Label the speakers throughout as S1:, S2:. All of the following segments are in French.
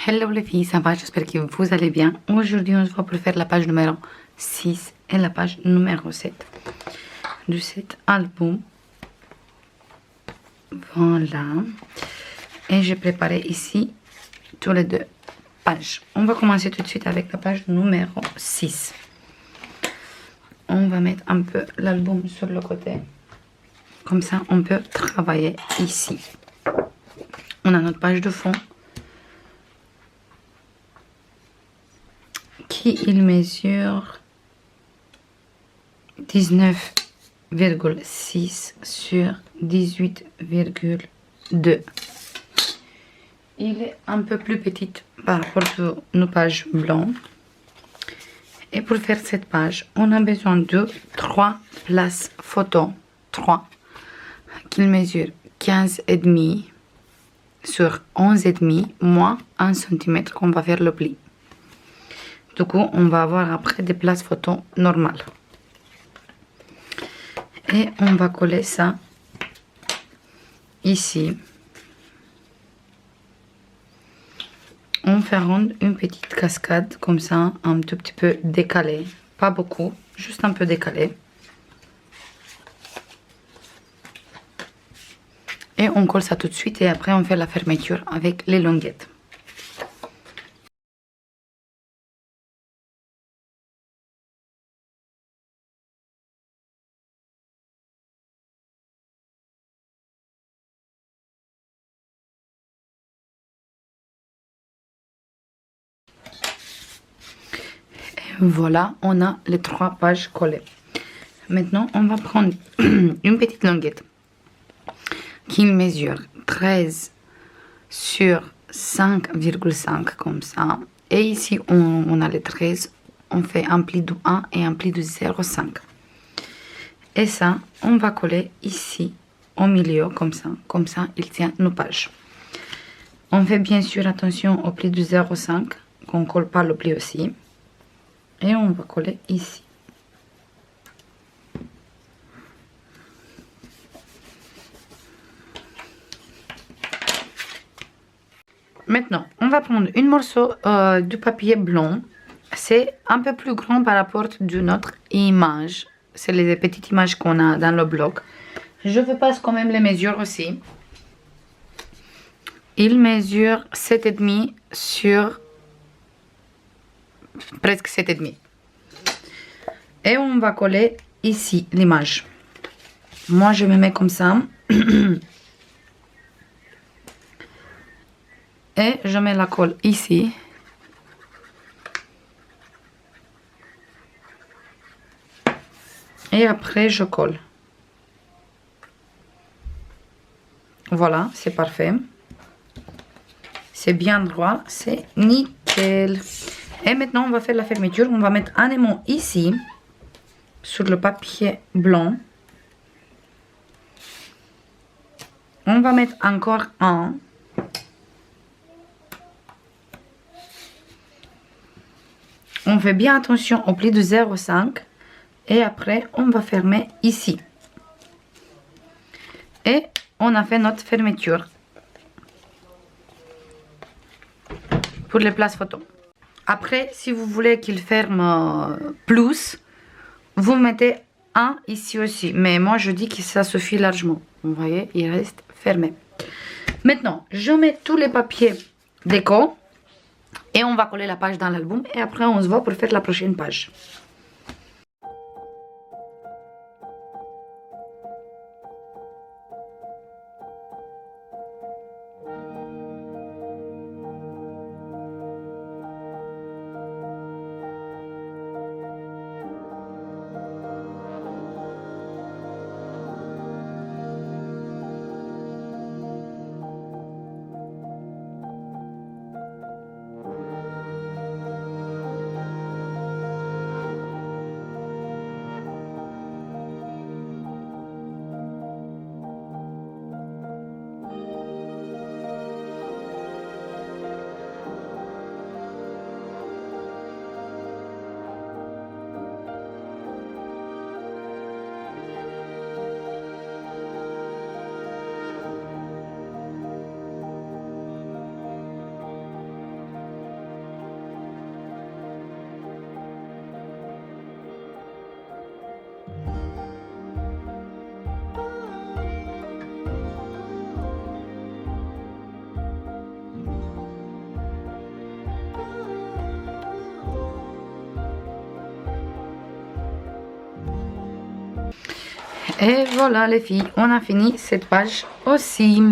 S1: Hello les filles, ça va? J'espère que vous allez bien. Aujourd'hui, on se voit pour faire la page numéro 6 et la page numéro 7 de cet album. Voilà. Et j'ai préparé ici tous les deux pages. On va commencer tout de suite avec la page numéro 6. On va mettre un peu l'album sur le côté. Comme ça, on peut travailler ici. On a notre page de fond. Il mesure 19,6 sur 18,2. Il est un peu plus petit par rapport à nos pages blanches. Et pour faire cette page, on a besoin de 3 places photos. 3 qui mesure 15,5 sur 11,5 moins 1 cm qu'on va faire le pli. Du coup, on va avoir après des places photos normales. Et on va coller ça ici. En faisant une petite cascade comme ça, un tout petit peu décalée. Pas beaucoup, juste un peu décalée. Et on colle ça tout de suite et après on fait la fermeture avec les longuettes. Voilà, on a les 3 pages collées. Maintenant, on va prendre une petite longuette qui mesure 13 sur 5,5 comme ça. Et ici, on a les 13. On fait un pli de 1 et un pli de 0,5. Et ça, on va coller ici, au milieu, comme ça. Comme ça, il tient nos pages. On fait bien sûr attention au pli de 0,5, qu'on ne colle pas le pli aussi. Et on va coller ici. Maintenant, on va prendre un morceau de papier blanc. C'est un peu plus grand par rapport à notre image. C'est les petites images qu'on a dans le bloc. Je vous passe quand même les mesures aussi. Il mesure 7,5 sur presque 7,5. Et on va coller ici l'image. Moi, je me mets comme ça. Et je mets la colle ici. Et après, je colle. Voilà, c'est parfait. C'est bien droit, c'est nickel. Et maintenant, on va faire la fermeture. On va mettre un aimant ici, sur le papier blanc. On va mettre encore un. On fait bien attention au pli de 0,5. Et après, on va fermer ici. Et on a fait notre fermeture. Pour les places photos. Après, si vous voulez qu'il ferme plus, vous mettez un ici aussi. Mais moi, je dis que ça suffit largement. Vous voyez, il reste fermé. Maintenant, je mets tous les papiers déco. Et on va coller la page dans l'album. Et après, on se voit pour faire la prochaine page. Et voilà les filles, on a fini cette page aussi.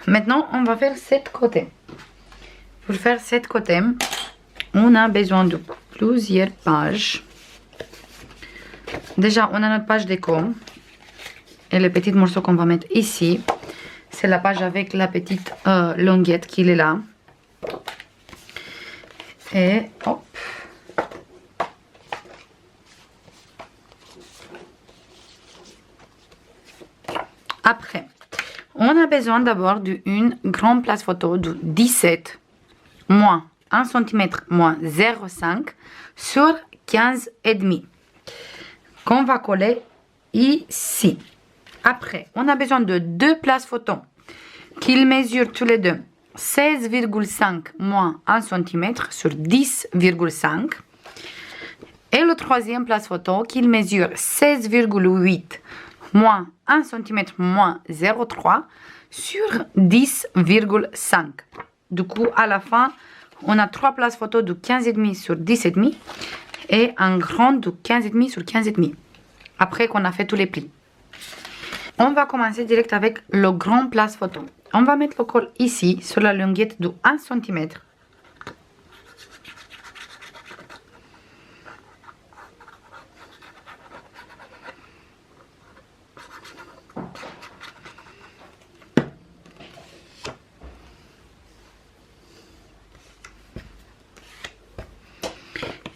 S1: Maintenant, on va faire cette côté. Pour faire cette côté, on a besoin de plusieurs pages. Déjà, on a notre page déco. Et les petits morceaux qu'on va mettre ici. C'est la page avec la petite languette qui est là. Et hop. Après, on a besoin d'abord d'une grande place photo de 17 moins 1 cm moins 0,5 sur 15,5 qu'on va coller ici. Après, on a besoin de deux places photo qu'ils mesurent tous les deux 16,5 moins 1 cm sur 10,5. Et le troisième place photo qu'il mesure 16,8 moins 1 cm moins 0,3 sur 10,5. Du coup, à la fin, on a trois places photo de 15,5 sur 10,5 et un grand de 15,5 sur 15,5. Après qu'on a fait tous les plis. On va commencer direct avec le grand place photo. On va mettre le col ici, sur la longuette de 1 cm.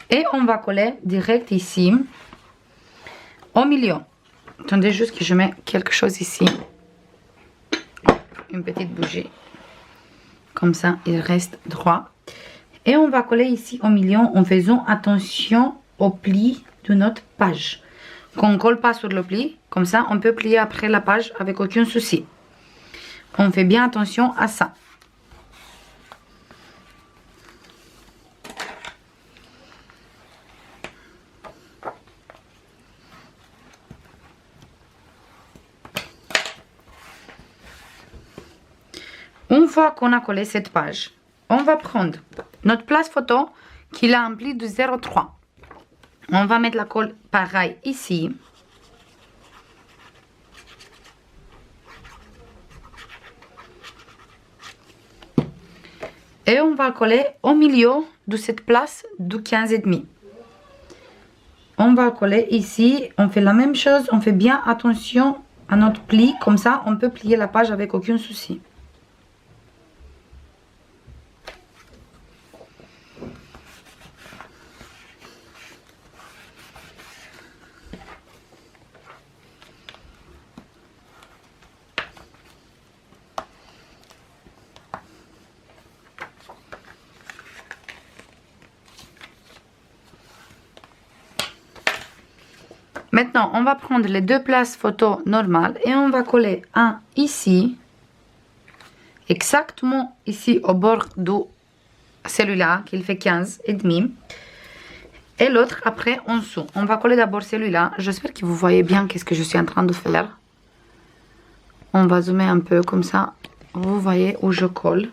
S1: Et on va coller direct ici, au milieu. Attendez juste que je mets quelque chose ici. Une petite bougie. Comme ça, il reste droit. Et on va coller ici au milieu en faisant attention au pli de notre page. Qu'on ne colle pas sur le pli. Comme ça, on peut plier après la page avec aucun souci. On fait bien attention à ça. Une fois qu'on a collé cette page, on va prendre notre place photo qui a un pli de 0,3. On va mettre la colle pareil ici. Et on va coller au milieu de cette place de 15,5. On va coller ici. On fait la même chose. On fait bien attention à notre pli. Comme ça, on peut plier la page avec aucun souci. Maintenant, on va prendre les deux places photo normales et on va coller un ici, exactement ici au bord de celui-là, qu'il fait 15,5. Et l'autre après en dessous. On va coller d'abord celui-là. J'espère que vous voyez bien qu'est-ce que je suis en train de faire. On va zoomer un peu comme ça. Vous voyez où je colle.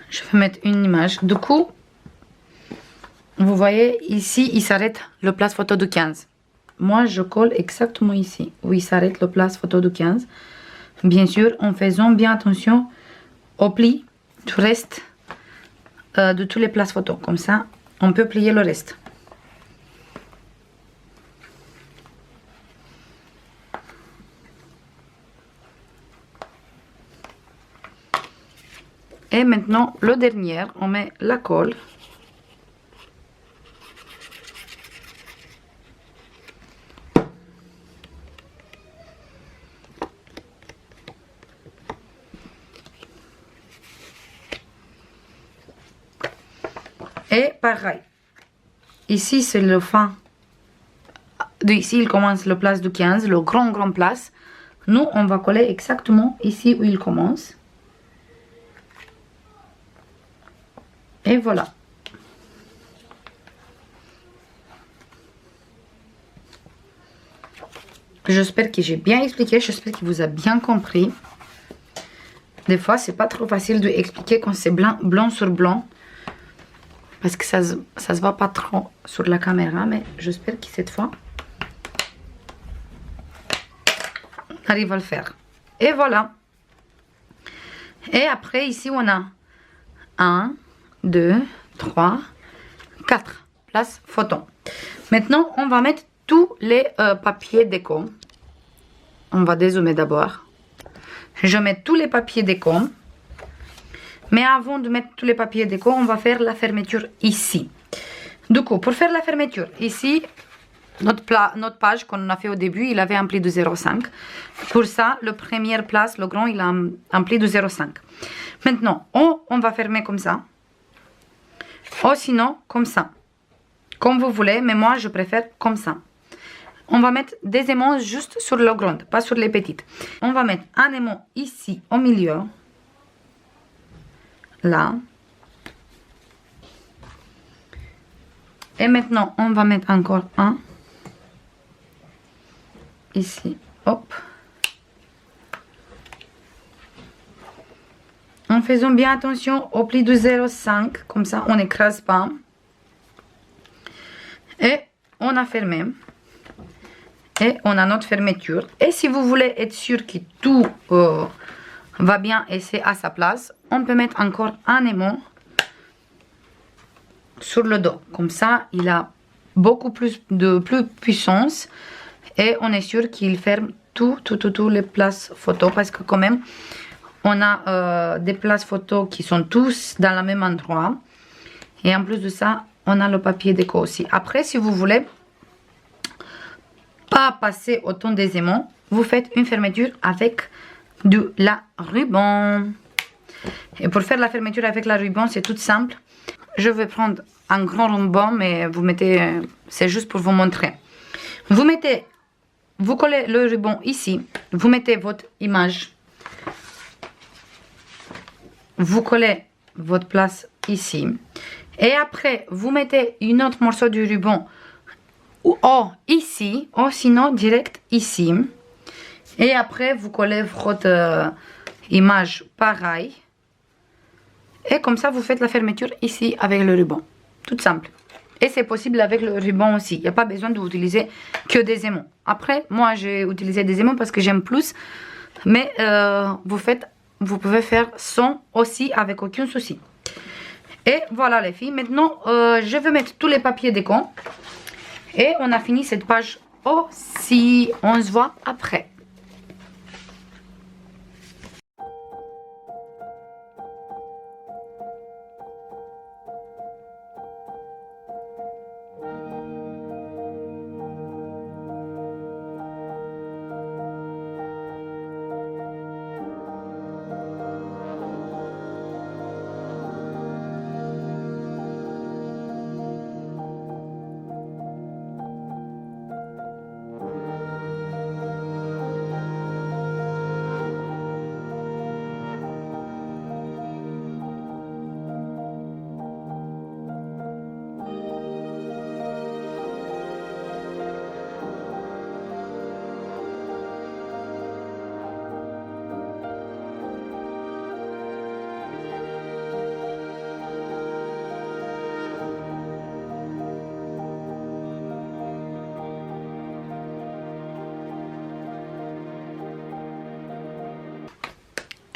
S1: Je vais mettre une image. Du coup, vous voyez ici, il s'arrête le place photo de 15. Moi, je colle exactement ici, où il s'arrête le place photo de 15. Bien sûr, en faisant bien attention au pli du reste de tous les places photo. Comme ça, on peut plier le reste. Et maintenant, le dernier, on met la colle. Et pareil. Ici, c'est le fin Ici, il commence le place du 15, le grand place. Nous, on va coller exactement ici où il commence. Et voilà. J'espère que j'ai bien expliqué, j'espère qu'il vous a bien compris. Des fois, c'est pas trop facile d'expliquer quand c'est blanc sur blanc. Parce que ça se voit pas trop sur la caméra, mais j'espère que cette fois, on arrive à le faire. Et voilà. Et après, ici, on a 1, 2, 3, 4 places photo. Maintenant, on va mettre tous les papiers déco. On va dézoomer d'abord. Je mets tous les papiers déco. Mais avant de mettre tous les papiers déco, on va faire la fermeture ici. Du coup, pour faire la fermeture, ici, notre page qu'on a fait au début, il avait un pli de 0,5. Pour ça, le première place, le grand, il a un pli de 0,5. Maintenant, on va fermer comme ça. Ou sinon, comme ça. Comme vous voulez, mais moi, je préfère comme ça. On va mettre des aimants juste sur le grand, pas sur les petites. On va mettre un aimant ici, au milieu. Là. Et maintenant, on va mettre encore un. Ici, hop. En faisant bien attention au pli de 0,5, comme ça on n'écrase pas. Et on a fermé. Et on a notre fermeture. Et si vous voulez être sûr que tout va bien et c'est à sa place, on peut mettre encore un aimant sur le dos. Comme ça, il a beaucoup plus de puissance. Et on est sûr qu'il ferme toutes les places photo. Parce que quand même, on a des places photo qui sont tous dans le même endroit. Et en plus de ça, on a le papier déco aussi. Après, si vous voulez pas passer autant des aimants, vous faites une fermeture avec de la ruban. Et pour faire la fermeture avec la ruban, c'est tout simple. Je vais prendre un grand ruban, mais vous mettez, c'est juste pour vous montrer. Vous collez le ruban ici, vous mettez votre image. Vous collez votre place ici. Et après, vous mettez une autre morceau du ruban ou ici, ou sinon direct ici. Et après, vous collez votre image pareil. Et comme ça, vous faites la fermeture ici avec le ruban. Tout simple. Et c'est possible avec le ruban aussi. Il n'y a pas besoin d'utiliser que des aimants. Après, moi, j'ai utilisé des aimants parce que j'aime plus. Mais vous pouvez faire sans aussi avec aucun souci. Et voilà les filles. Maintenant, je vais mettre tous les papiers déco. Et on a fini cette page aussi. On se voit après.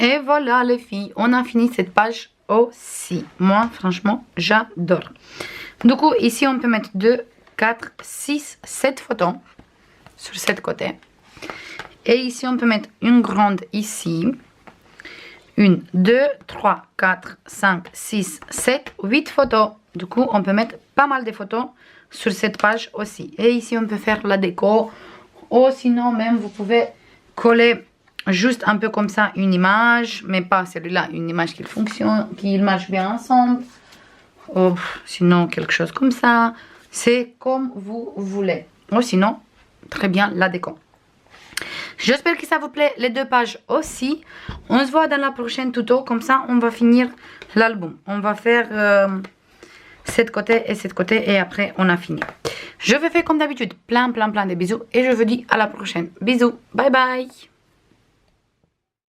S1: Et voilà les filles, on a fini cette page aussi. Moi, franchement, j'adore. Du coup, ici, on peut mettre 2, 4, 6, 7 photos sur cette côté. Et ici, on peut mettre une grande ici. 1, 2, 3, 4, 5, 6, 7, 8 photos. Du coup, on peut mettre pas mal de photos sur cette page aussi. Et ici, on peut faire la déco. Ou sinon, même, vous pouvez coller juste un peu comme ça une image, mais pas celui-là, une image qui fonctionne, qui marche bien ensemble. Ou sinon quelque chose comme ça. C'est comme vous voulez. Ou sinon, très bien la déco. J'espère que ça vous plaît, les 2 pages aussi. On se voit dans la prochaine tuto, comme ça on va finir l'album. On va faire cette côté et après on a fini. Je vous fais comme d'habitude plein de bisous et je vous dis à la prochaine. Bisous, bye bye.